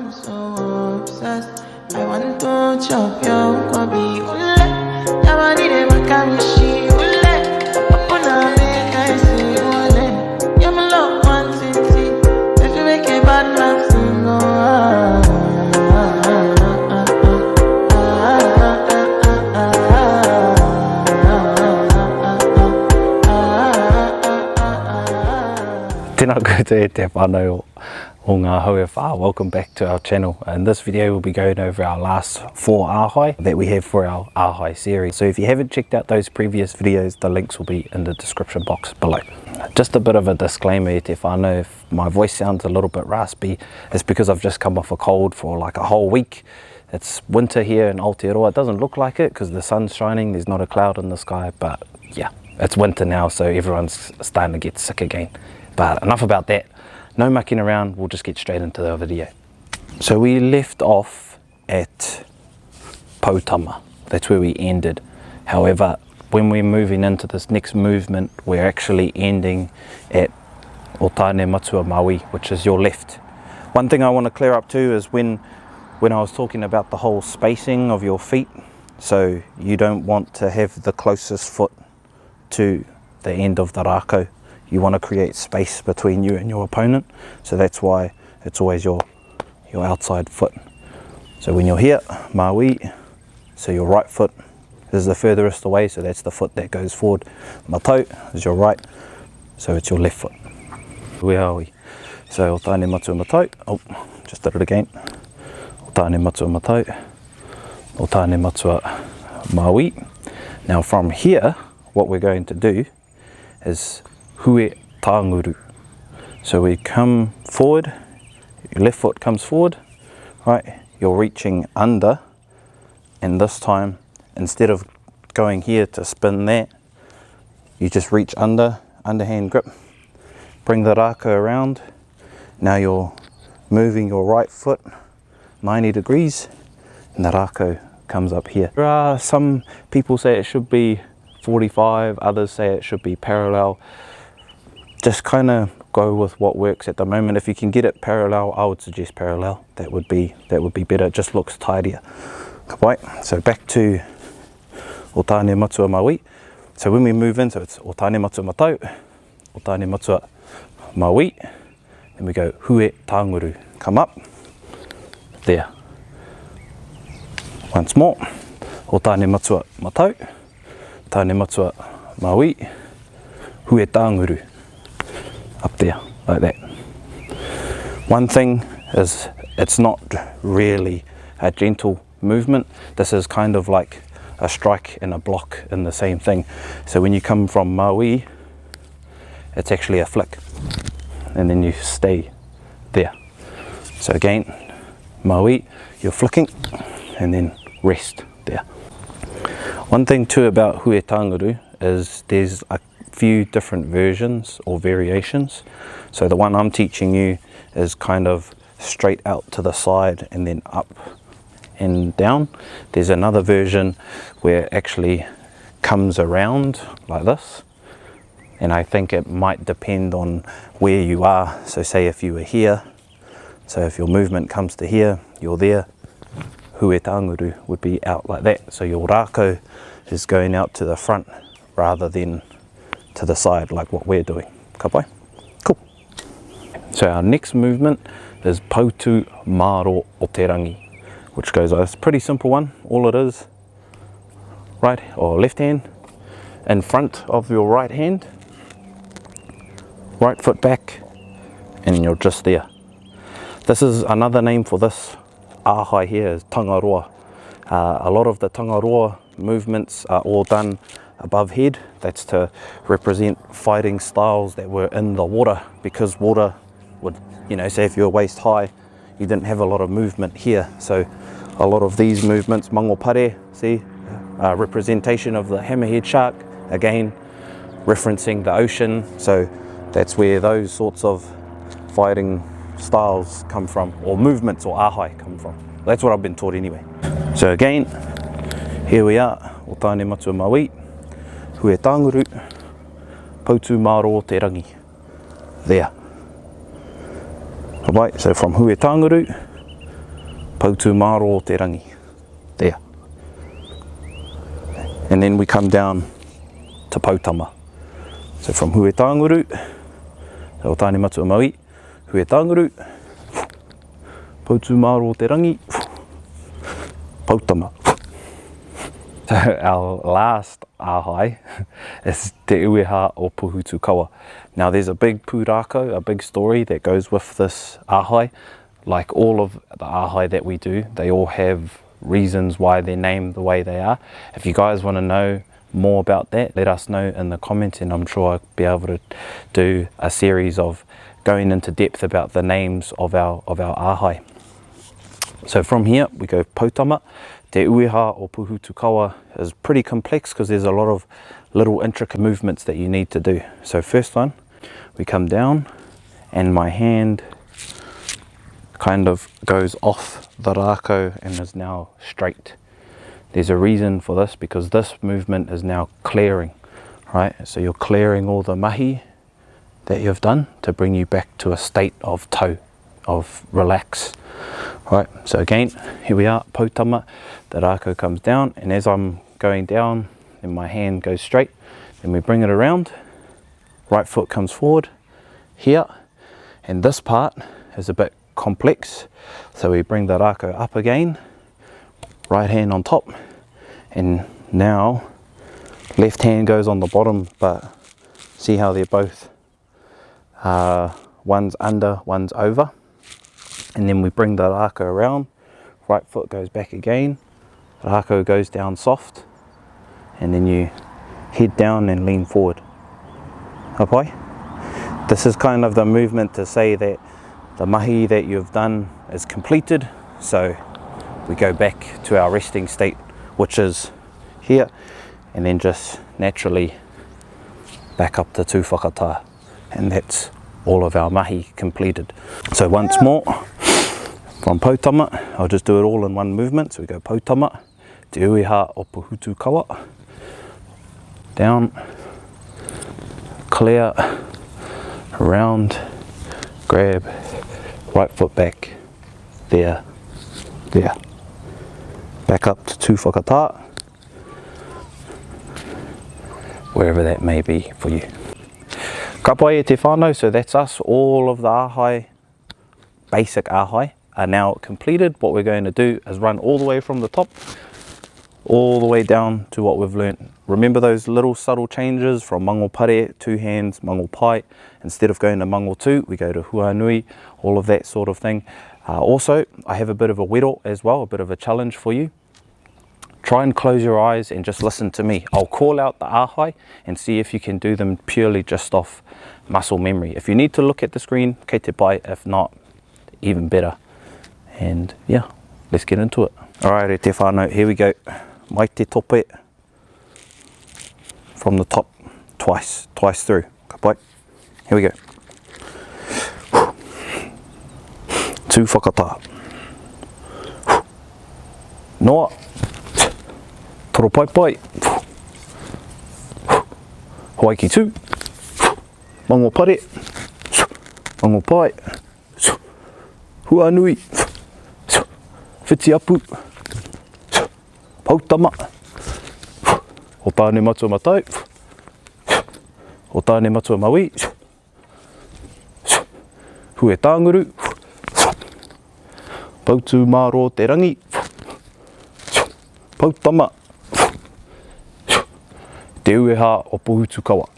I'm so obsessed. I want to chop your kobe ule. Yamani de makamishi ule. Opuna make I see ule. You're my love one city. If you make a bad man sing, Tēnā koutou e te whānau o ngā hauewha. Welcome back to our channel. In this video we'll be going over our last 4 ahai that we have for our ahai series. So if you haven't checked out those previous videos, the links will be in the description box below. Just a bit of a disclaimer e te whānau, if my voice sounds a little bit raspy, it's because I've just come off a cold for like a whole week. It's winter here in Aotearoa. It doesn't look like it because the sun's shining, there's not a cloud in the sky, but yeah, it's winter now, so everyone's starting to get sick again. But enough about that, no mucking around, we'll just get straight into the video. So we left off at Poutu, that's where we ended. However, when we're moving into this next movement, we're actually ending at Tāne Matua Maui, which is your left. One thing I want to clear up too is when I was talking about the whole spacing of your feet, so you don't want to have the closest foot to the end of the Rākau. You want to create space between you and your opponent, so that's why it's always your outside foot. So when you're here, Maui, so your right foot is the furthest away, so that's the foot that goes forward. Matau is your right, so it's your left foot. Where are we? So Tāne Matua Matau, oh, just did it again. Tāne Matua Matau, Tāne Matua Maui. Now from here, what we're going to do is RAWE tānguru. So we come forward, your left foot comes forward, right? You're reaching under, and this time, instead of going here to spin that, you just reach under, underhand grip, bring the Rākau around. Now you're moving your right foot 90 degrees, and the Rākau comes up here. There are some people say it should be 45, others say it should be parallel. Just kind of go with what works at the moment. If you can get it parallel, I would suggest parallel. That would be better. It just looks tidier. Right. So back to Tāne Matua Maui. So when we move in, so it's Tāne Matua Matau, Tāne Matua Maui, then we go RAWE tānguru. Come up there. Once more. Tāne Matua Matau, Tāne Matua Maui, RAWE tānguru. Up there, like that. One thing is, it's not really a gentle movement. This is kind of like a strike and a block in the same thing. So when you come from Maui, it's actually a flick, and then you stay there. So again, Maui, you're flicking, and then rest there. One thing too about RAWE tānguru is there's a few different versions or variations. So the one I'm teaching you is kind of straight out to the side and then up and down. There's another version where it actually comes around like this, and I think it might depend on where you are. So say if you were here, so if your movement comes to here, you're there, RAWE tānguru would be out like that. So your Rākau is going out to the front rather than to the side like what we're doing. Ka pai? Cool. So our next movement is Poutu māro o te rangi, which goes, it's a pretty simple one. All it is, right or left hand in front of your right hand, right foot back, and you're just there. This is another name for this ahai here, is tangaroa. A lot of the tangaroa movements are all done above head. That's to represent fighting styles that were in the water, because water would, you know, say if you're waist high, you didn't have a lot of movement here. So a lot of these movements, mango pare, see, representation of the hammerhead shark, again referencing the ocean. So that's where those sorts of fighting styles come from, or movements or ahai come from. That's what I've been taught anyway. So again, here we are, Tāne Matua Maui, RAWE tānguru, Poutu māro o te rangi. There. Right, so from RAWE tānguru, Poutu māro te rangi. There. And then we come down to Pautama. So from hue tānguru, o tāne matu o Maui, hue tānguru, Poutu māro te rangi, Pautama. So our last ahai is te ueha o Pōhutukawa. Now there's a big pūrākau, a big story that goes with this ahai. Like all of the ahai that we do, they all have reasons why they're named the way they are. If you guys want to know more about that, let us know in the comments, and I'm sure I'll be able to do a series of going into depth about the names of our ahai. So from here we go Pautama. Te ueha o Pōhutukawa is pretty complex because there's a lot of little intricate movements that you need to do. So first one, we come down and my hand kind of goes off the Rākau and is now straight. There's a reason for this, because this movement is now clearing, right? So you're clearing all the mahi that you've done to bring you back to a state of tau, of relax. Right, so again, here we are, Pautama, the Rākau comes down, and as I'm going down, then my hand goes straight, then we bring it around, right foot comes forward, here, and this part is a bit complex, so we bring the Rākau up again, right hand on top, and now left hand goes on the bottom, but see how they're both, one's under, one's over. And then we bring the Rākau around, right foot goes back again, Rākau goes down soft, and then you head down and lean forward. Ahai? This is kind of the movement to say that the mahi that you've done is completed, so we go back to our resting state, which is here, and then just naturally back up to tū whakatā, and that's all of our mahi completed. So once more, from Pautama, I'll just do it all in one movement. So we go Pautama, te ueha o Pōhutukawa, down, clear, around, grab, right foot back, there, there, back up to tū whakatā, wherever that may be for you. Ka pai e te whānau, so that's us. All of the ahai, basic ahai, are now completed. What we're going to do is run all the way from the top, all the way down to what we've learnt. Remember those little subtle changes from mango pare, 2 hands, mango pai. Instead of going to mango 2, we go to huanui, all of that sort of thing. Also, I have a bit of a wero as well, a bit of a challenge for you. Try and close your eyes and just listen to me. I'll call out the ahai and see if you can do them purely just off muscle memory. If you need to look at the screen, kei te pai. If not, even better. And yeah, let's get into it. Alright, e te whānau, here we go. Mai te tope from the top, twice through. Ka pai. Here we go. Tū whakatā. Noa. Toro pai pai. Hawaiki tū. Mango pare. Mango pai. Huanui. Whiti apu. Pautama. O tāne matua matau. O tāne matua maui. Hue tānguru. Poutu māro te rangi. Pautama. Te ueha o Pōhutukawa.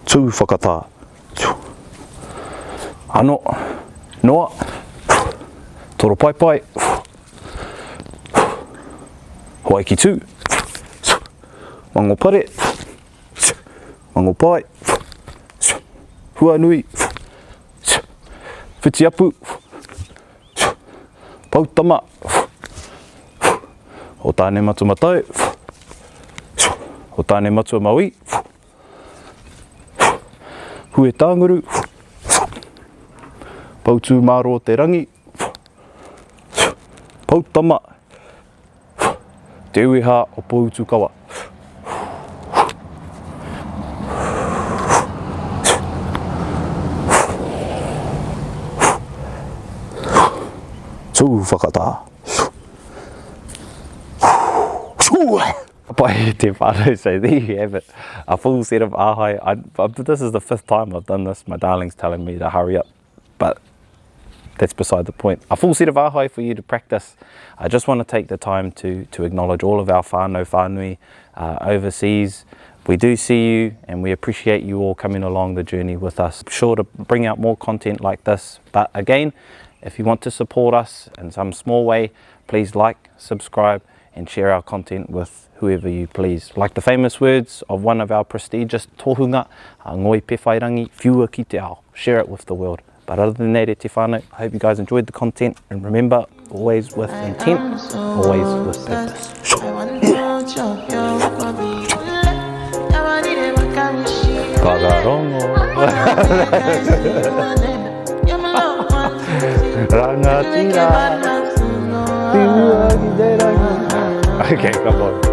Tū whakatā. Ano. Noa. Toro pai pai. Hawaiki tū. Mango pare. Mango pai. Huanui. Whiti apu. Pautama. O tāne matua matau. O tāne matua maui. Hue tānguru. Poutu māro te rangi. Pautama. Te ueha o Pōhutukawa. Su whakata. Pai te whānau, so there you have it. A full set of ahai. This is the 5th time I've done this. My darling's telling me to hurry up, but that's beside the point. A full set of ahai for you to practice. I just want to take the time to acknowledge all of our whānau whānui overseas. We do see you and we appreciate you all coming along the journey with us. Sure to bring out more content like this, but again, if you want to support us in some small way, please like, subscribe and share our content with whoever you please. Like the famous words of one of our prestigious tohunga, ngoi pewhai rangi, whiua ki te ao. Share it with the world. But other than that, e te whānau, I hope you guys enjoyed the content, and remember, always with intent, always with purpose. Whakarongo. Rangatira. Okay, come on.